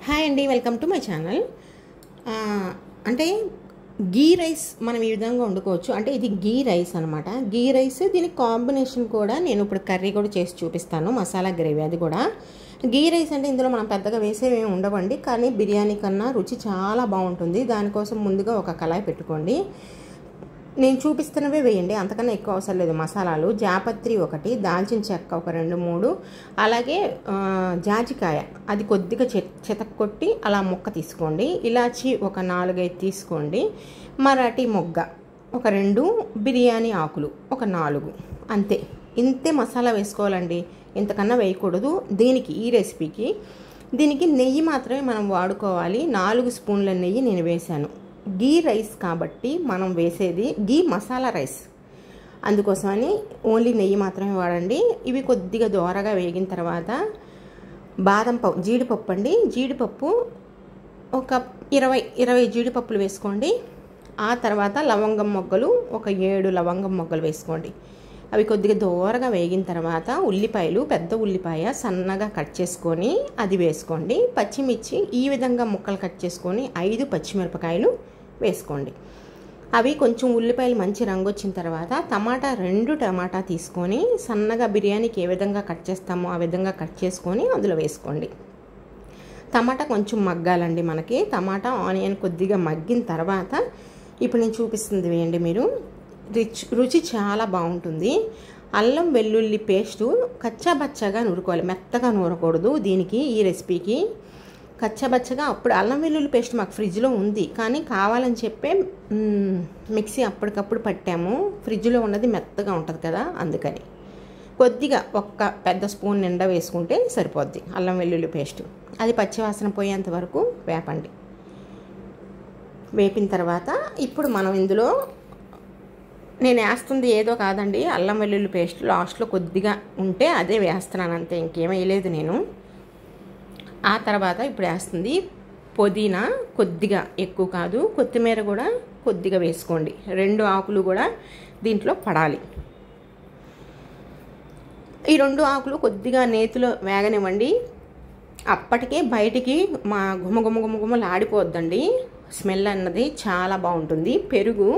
Hi అండి, welcome to my channel. అంటే గీ rice మనం ఈ విధంగా వండుకోవచ్చు. అంటే ఇది గీ రైస్ అనమాట. గీ రైస్ దీనికి కాంబినేషన్ కూడా నేను ఇప్పుడు కర్రీ కూడా చేసి చూపిస్తాను, మసాలా గ్రేవీ. అది కూడా గీ రైస్ అంటే ఇందులో మనం పెద్దగా వేసేవి ఏమి ఉండవండి, కానీ బిర్యానీ కన్నా రుచి చాలా బాగుంటుంది. దానికోసం ముందుగా ఒక కళాయి పెట్టుకోండి. నేను చూపిస్తున్నవే వేయండి, అంతకన్నా ఎక్కువ అవసరం లేదు. మసాలాలు జాపత్రి ఒకటి, దాల్చిన చెక్క ఒక 2-3, అలాగే జాజికాయ అది కొద్దిగా చెతక్కొట్టి అలా ముక్క తీసుకోండి. ఇలాచి ఒక 4-5 తీసుకోండి. మరాఠీ మొగ్గ ఒక 2, బిర్యానీ ఆకులు ఒక 4, అంతే. ఇంతే మసాలా వేసుకోవాలండి, ఇంతకన్నా వేయకూడదు. దీనికి ఈ రెసిపీకి దీనికి నెయ్యి మాత్రమే మనం వాడుకోవాలి. 4 స్పూన్ల నెయ్యి నేను వేశాను. గీ రైస్ కాబట్టి మనం వేసేది గీ మసాలా రైస్, అందుకోసమని ఓన్లీ నెయ్యి మాత్రమే వాడండి. ఇవి కొద్దిగా దోరగా వేగిన తర్వాత బాదం పప్పు, జీడిపప్పు అండి, జీడిపప్పు ఒక 20 జీడిపప్పులు వేసుకోండి. ఆ తర్వాత లవంగం మొగ్గలు ఒక 7 లవంగం మొగ్గలు వేసుకోండి. అవి కొద్దిగా దోరగా వేగిన తర్వాత ఉల్లిపాయలు, పెద్ద ఉల్లిపాయ సన్నగా కట్ చేసుకొని అది వేసుకోండి. పచ్చిమిర్చి ఈ విధంగా ముక్కలు కట్ చేసుకొని 5 పచ్చిమిరపకాయలు వేసుకోండి. అవి కొంచెం ఉల్లిపాయలు మంచి రంగు వచ్చిన తర్వాత 2 టమాటా తీసుకొని సన్నగా బిర్యానీకి ఏ విధంగా కట్ చేస్తామో ఆ విధంగా కట్ చేసుకొని అందులో వేసుకోండి. టమాటా కొంచెం మగ్గాలండి మనకి. టమాటా ఆనియన్ కొద్దిగా మగ్గిన తర్వాత ఇప్పుడు నేను చూపిస్తుంది వేయండి మీరు. రుచి చాలా బాగుంటుంది. అల్లం వెల్లుల్లి పేస్టు కచ్చాబచ్చగా నూరుకోవాలి, మెత్తగా నూరకూడదు. దీనికి ఈ రెసిపీకి కచ్చాబచ్చగా. అప్పుడు అల్లం వెల్లుల్లి పేస్ట్ మాకు ఫ్రిడ్జ్లో ఉంది, కానీ కావాలని చెప్పే మిక్సీ అప్పటికప్పుడు పట్టాము. ఫ్రిడ్జ్లో ఉన్నది మెత్తగా ఉంటుంది కదా, అందుకని కొద్దిగా ఒక్క పెద్ద స్పూన్ నిండా వేసుకుంటే సరిపోద్ది అల్లం వెల్లుల్లి పేస్ట్. అది పచ్చివాసన పోయేంత వరకు వేపండి. వేపిన తర్వాత ఇప్పుడు మనం ఇందులో నేను వేస్తుంది ఏదో కాదండి, అల్లం వెల్లుల్లి పేస్ట్ లాస్ట్లో కొద్దిగా ఉంటే అదే వేస్తున్నాను, అంతే, ఇంకేం వేయలేదు నేను. ఆ తర్వాత ఇప్పుడు వేస్తుంది పుదీనా, కొద్దిగా ఎక్కువ కాదు. కొత్తిమీర కూడా కొద్దిగా వేసుకోండి. 2 ఆకులు కూడా దీంట్లో పడాలి. ఈ 2 ఆకులు కొద్దిగా నేతిలో వేగనివ్వండి. అప్పటికే బయటికి మా గుమగుమలు ఆడిపోద్దండి. స్మెల్ అన్నది చాలా బాగుంటుంది. పెరుగు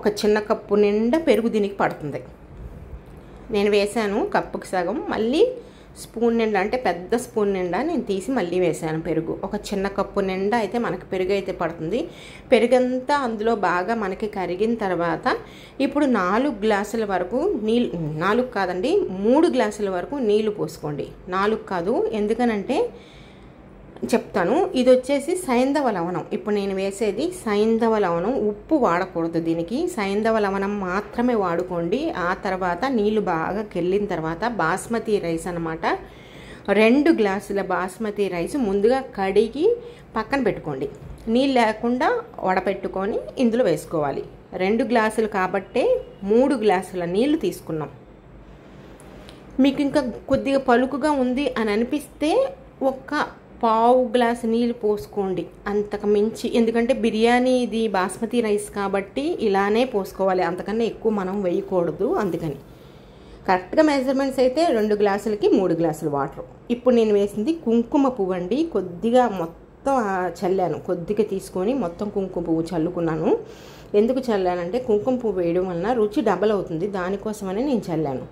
ఒక చిన్న కప్పు నిండా పెరుగు దీనికి పడుతుంది. నేను వేసాను కప్పుకి సగం, మళ్ళీ స్పూన్ నిండా అంటే పెద్ద స్పూన్ నిండా నేను తీసి మళ్ళీ వేసాను పెరుగు. ఒక చిన్న కప్పు నిండా అయితే మనకి పెరుగు అయితే పడుతుంది. పెరుగంతా అందులో బాగా మనకి కరిగిన తర్వాత ఇప్పుడు 4 గ్లాసుల వరకు నీళ్ళు, 4 కాదండి 3 గ్లాసుల వరకు నీళ్లు పోసుకోండి. 4 కాదు, ఎందుకనంటే చెప్తాను. ఇది వచ్చేసి సైంధవ లవణం. ఇప్పుడు నేను వేసేది సైంధవ లవణం. ఉప్పు వాడకూడదు దీనికి, సైంధవ లవణం మాత్రమే వాడుకోండి. ఆ తర్వాత నీళ్లు బాగా కెళ్ళిన తర్వాత బాస్మతి రైస్ అన్నమాట. 2 గ్లాసుల బాస్మతి రైస్ ముందుగా కడిగి పక్కన పెట్టుకోండి. నీళ్ళు లేకుండా వడపెట్టుకొని ఇందులో వేసుకోవాలి. 2 గ్లాసులు కాబట్టే 3 గ్లాసుల నీళ్లు తీసుకున్నాం. మీకు ఇంకా కొద్దిగా పలుకుగా ఉంది అని అనిపిస్తే ఒక పావు గ్లాసు నీళ్ళు పోసుకోండి, అంతకు మించి. ఎందుకంటే బిర్యానీ ఇది బాస్మతి రైస్ కాబట్టి ఇలానే పోసుకోవాలి, అంతకన్నా ఎక్కువ మనం వేయకూడదు. అందుకని కరెక్ట్గా మెజర్మెంట్స్ అయితే 2 గ్లాసులకి 3 గ్లాసులు వాటర్. ఇప్పుడు నేను వేసింది కుంకుమ పువ్వు అండి. కొద్దిగా మొత్తం చల్లాను, కొద్దిగా తీసుకొని మొత్తం కుంకుమ పువ్వు చల్లుకున్నాను. ఎందుకు చల్లానంటే కుంకుమ పువ్వు వేయడం వలన రుచి డబల్ అవుతుంది, దానికోసమని నేను చల్లాను.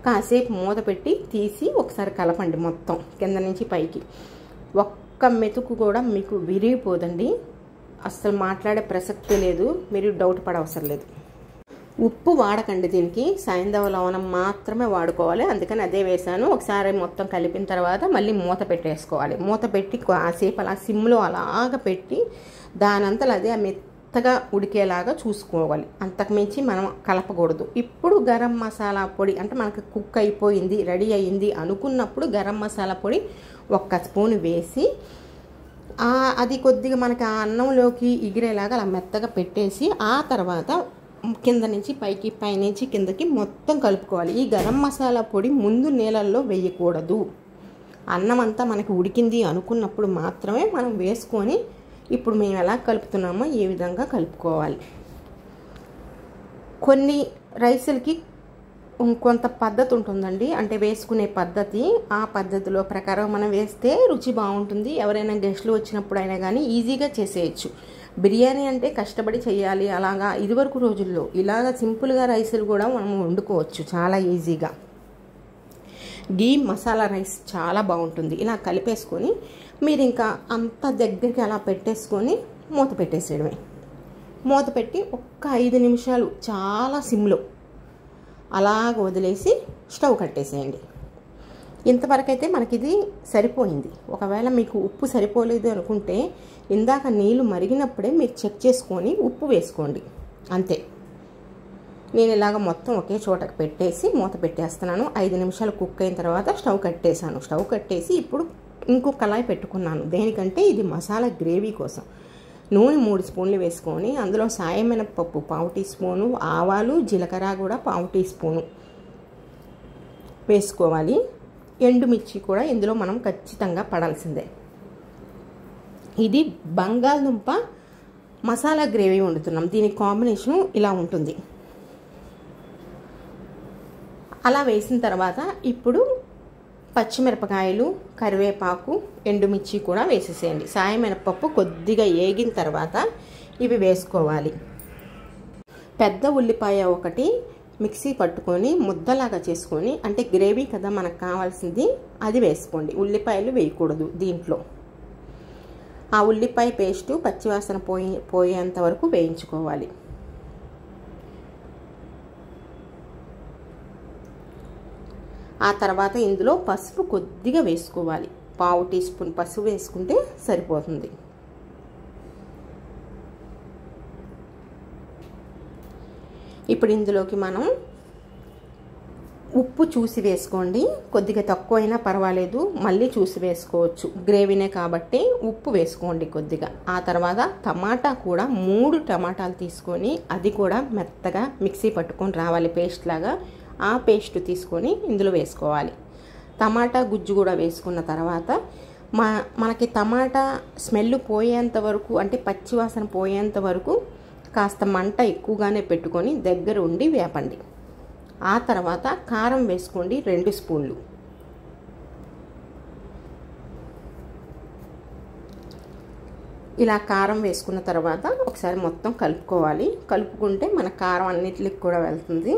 కాసేపు మూత పెట్టి తీసి ఒకసారి కలపండి మొత్తం కింద నుంచి పైకి. ఒక్క మెతుకు కూడా మీకు విరిగిపోదండి, అస్సలు మాట్లాడే ప్రసక్తే లేదు, మీరు డౌట్ పడవసరం లేదు. ఉప్పు వాడకండి దీనికి, సైంధవ లవణం మాత్రమే వాడుకోవాలి, అందుకని అదే వేసాను. ఒకసారి మొత్తం కలిపిన తర్వాత మళ్ళీ మూత పెట్టేసుకోవాలి. మూత పెట్టి కాసేపు అలా సిమ్లో అలాగ పెట్టి దానంతలో అదే మెత్తగా ఉడికేలాగా చూసుకోవాలి, అంతకుమించి మనం కలపకూడదు. ఇప్పుడు గరం మసాలా పొడి, అంటే మనకు కుక్ అయిపోయింది రెడీ అయ్యింది అనుకున్నప్పుడు గరం మసాలా పొడి 1 స్పూన్ వేసి అది కొద్దిగా మనకి ఆ అన్నంలోకి ఎగిరేలాగా అలా మెత్తగా పెట్టేసి ఆ తర్వాత కింద నుంచి పైకి, పైనుంచి కిందకి మొత్తం కలుపుకోవాలి. ఈ గరం మసాలా పొడి ముందు నీళ్ళల్లో వేయకూడదు. అన్నం అంతా మనకి ఉడికింది అనుకున్నప్పుడు మాత్రమే మనం వేసుకొని ఇప్పుడు మేము ఎలా కలుపుతున్నామో ఈ విధంగా కలుపుకోవాలి. కొన్ని రైసులకి ఇంకొంత పద్ధతి ఉంటుందండి, అంటే వేసుకునే పద్ధతి. ఆ పద్ధతిలో ప్రకారం మనం వేస్తే రుచి బాగుంటుంది. ఎవరైనా గెస్టులు వచ్చినప్పుడు అయినా కానీ ఈజీగా చేసేయచ్చు. బిర్యానీ అంటే కష్టపడి చేయాలి, అలాగా ఇదివరకు రోజుల్లో ఇలాగ సింపుల్గా రైసులు కూడా మనం వండుకోవచ్చు చాలా ఈజీగా. గీ మసాలా రైస్ చాలా బాగుంటుంది. ఇలా కలిపేసుకొని మీరు ఇంకా అంత దగ్గరికి అలా పెట్టేసుకొని మూత పెట్టేసేయడమే. మూత పెట్టి ఒక్క 5 నిమిషాలు చాలా సిమ్లో అలాగ వదిలేసి స్టవ్ కట్టేసేయండి. ఇంతవరకు అయితే మనకి ఇది సరిపోయింది. ఒకవేళ మీకు ఉప్పు సరిపోలేదు అనుకుంటే ఇందాక నీళ్ళు మరిగినప్పుడే మీరు చెక్ చేసుకొని ఉప్పు వేసుకోండి, అంతే. నేను ఇలాగ మొత్తం ఒకే చోటకి పెట్టేసి మూత పెట్టేస్తున్నాను. 5 నిమిషాలు కుక్ అయిన తర్వాత స్టవ్ కట్టేశాను. స్టవ్ కట్టేసి ఇప్పుడు ఇంకో కళాయి పెట్టుకున్నాను. దేనికంటే ఇది మసాలా గ్రేవీ కోసం. నూనె 3 స్పూన్లు వేసుకొని అందులో సాయమినపప్పు 1/2 టీ స్పూను, ఆవాలు జీలకర్ర కూడా 1/2 టీ స్పూను వేసుకోవాలి. ఎండుమిర్చి కూడా ఇందులో మనం ఖచ్చితంగా పడాల్సిందే. ఇది బంగాళదుంప మసాలా గ్రేవీ వండుతున్నాం. దీని కాంబినేషను ఇలా ఉంటుంది. అలా వేసిన తర్వాత ఇప్పుడు పచ్చిమిరపకాయలు, కరివేపాకు, ఎండుమిర్చి కూడా వేసేసేయండి. సాయమినపప్పు కొద్దిగా ఏగిన తర్వాత ఇవి వేసుకోవాలి. పెద్ద ఉల్లిపాయ ఒకటి మిక్సీ పట్టుకొని ముద్దలాగా చేసుకొని, అంటే గ్రేవీ కదా మనకు కావాల్సింది, అది వేసుకోండి. ఉల్లిపాయలు వేయకూడదు దీంట్లో. ఆ ఉల్లిపాయ పేస్టు పచ్చివాసన పోయేంత వరకు వేయించుకోవాలి. ఆ తర్వాత ఇందులో పసుపు కొద్దిగా వేసుకోవాలి. 1/2 టీ స్పూన్ పసుపు వేసుకుంటే సరిపోతుంది. ఇప్పుడు ఇందులోకి మనం ఉప్పు చూసి వేసుకోండి. కొద్దిగా తక్కువైనా పర్వాలేదు, మళ్ళీ చూసి వేసుకోవచ్చు. గ్రేవీనే కాబట్టి ఉప్పు వేసుకోండి కొద్దిగా. ఆ తర్వాత టమాటా కూడా 3 టమాటాలు తీసుకొని అది కూడా మెత్తగా మిక్సీ పట్టుకొని రావాలి పేస్ట్ లాగా. ఆ పేస్ట్ తీసుకొని ఇందులో వేసుకోవాలి. టమాటా గుజ్జు కూడా వేసుకున్న తర్వాత మనకి టమాటా స్మెల్ పోయేంత వరకు, అంటే పచ్చివాసన పోయేంత వరకు కాస్త మంట ఎక్కువగానే పెట్టుకొని దగ్గర ఉండి వేపండి. ఆ తర్వాత కారం వేసుకోండి 2 స్పూన్లు. ఇలా కారం వేసుకున్న తర్వాత ఒకసారి మొత్తం కలుపుకోవాలి. కలుపుకుంటే మన కారం అన్నిటికి కూడా వెళ్తుంది.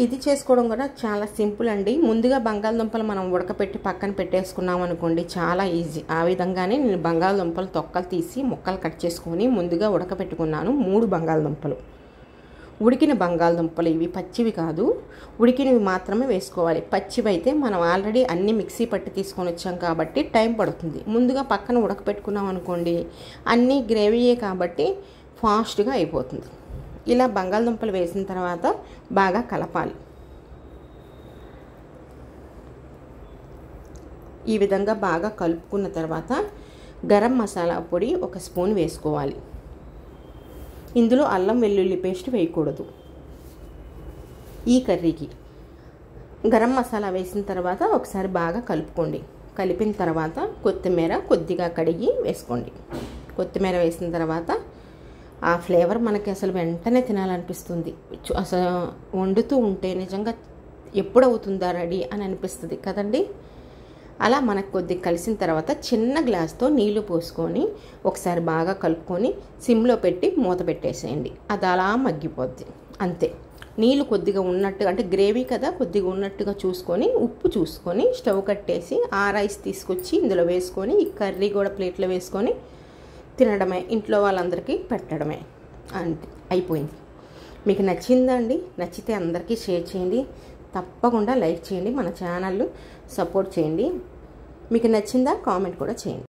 ఇది చేసుకోవడం కూడా చాలా సింపుల్ అండి. ముందుగా బంగాళదుంపలు మనం ఉడకపెట్టి పక్కన పెట్టేసుకున్నాం అనుకోండి, చాలా ఈజీ. ఆ విధంగానే నేను బంగాళదుంపలు తొక్కలు తీసి ముక్కలు కట్ చేసుకొని ముందుగా ఉడకపెట్టుకున్నాను. 3 బంగాళదుంపలు, ఉడికిన బంగాళదుంపలు ఇవి, పచ్చివి కాదు, ఉడికినవి మాత్రమే వేసుకోవాలి. పచ్చివి అయితే మనం ఆల్రెడీ అన్ని మిక్సీ పట్టి తీసుకొని వచ్చాం కాబట్టి టైం పడుతుంది. ముందుగా పక్కన ఉడకపెట్టుకున్నాం అనుకోండి, అన్నీ గ్రేవీయే కాబట్టి ఫాస్ట్గా అయిపోతుంది. ఇలా బంగాళదుంపలు వేసిన తర్వాత బాగా కలపాలి. ఈ విధంగా బాగా కలుపుకున్న తర్వాత గరం మసాలా పొడి 1 స్పూన్ వేసుకోవాలి. ఇందులో అల్లం వెల్లుల్లి పేస్ట్ వేయకూడదు. ఈ కర్రీకి గరం మసాలా వేసిన తర్వాత ఒకసారి బాగా కలుపుకోండి. కలిపిన తర్వాత కొత్తిమీర కొద్దిగా కడిగి వేసుకోండి. కొత్తిమీర వేసిన తర్వాత ఆ ఫ్లేవర్ మనకి అసలు వెంటనే తినాలనిపిస్తుంది. అసలు వండుతూ ఉంటే నిజంగా ఎప్పుడవుతుందా రెడీ అని అనిపిస్తుంది కదండి. అలా మనకు కొద్దిగా కలిసిన తర్వాత చిన్న గ్లాస్తో నీళ్లు పోసుకొని ఒకసారి బాగా కలుపుకొని సిమ్లో పెట్టి మూత పెట్టేసేయండి. అది అలా మగ్గిపోద్ది, అంతే. నీళ్ళు కొద్దిగా ఉన్నట్టు, అంటే గ్రేవీ కదా, కొద్దిగా ఉన్నట్టుగా చూసుకొని ఉప్పు చూసుకొని స్టవ్ కట్టేసి ఆ రైస్ తీసుకొచ్చి ఇందులో వేసుకొని ఈ కర్రీ కూడా ప్లేట్లో వేసుకొని తినడమే, ఇంట్లో వాళ్ళందరికీ పెట్టడమే, అంతే, అయిపోయింది. మీకు నచ్చిందా అండి? నచ్చితే అందరికీ షేర్ చేయండి, తప్పకుండా లైక్ చేయండి, మన ఛానల్ సపోర్ట్ చేయండి. మీకు నచ్చిందా కామెంట్ కూడా చేయండి.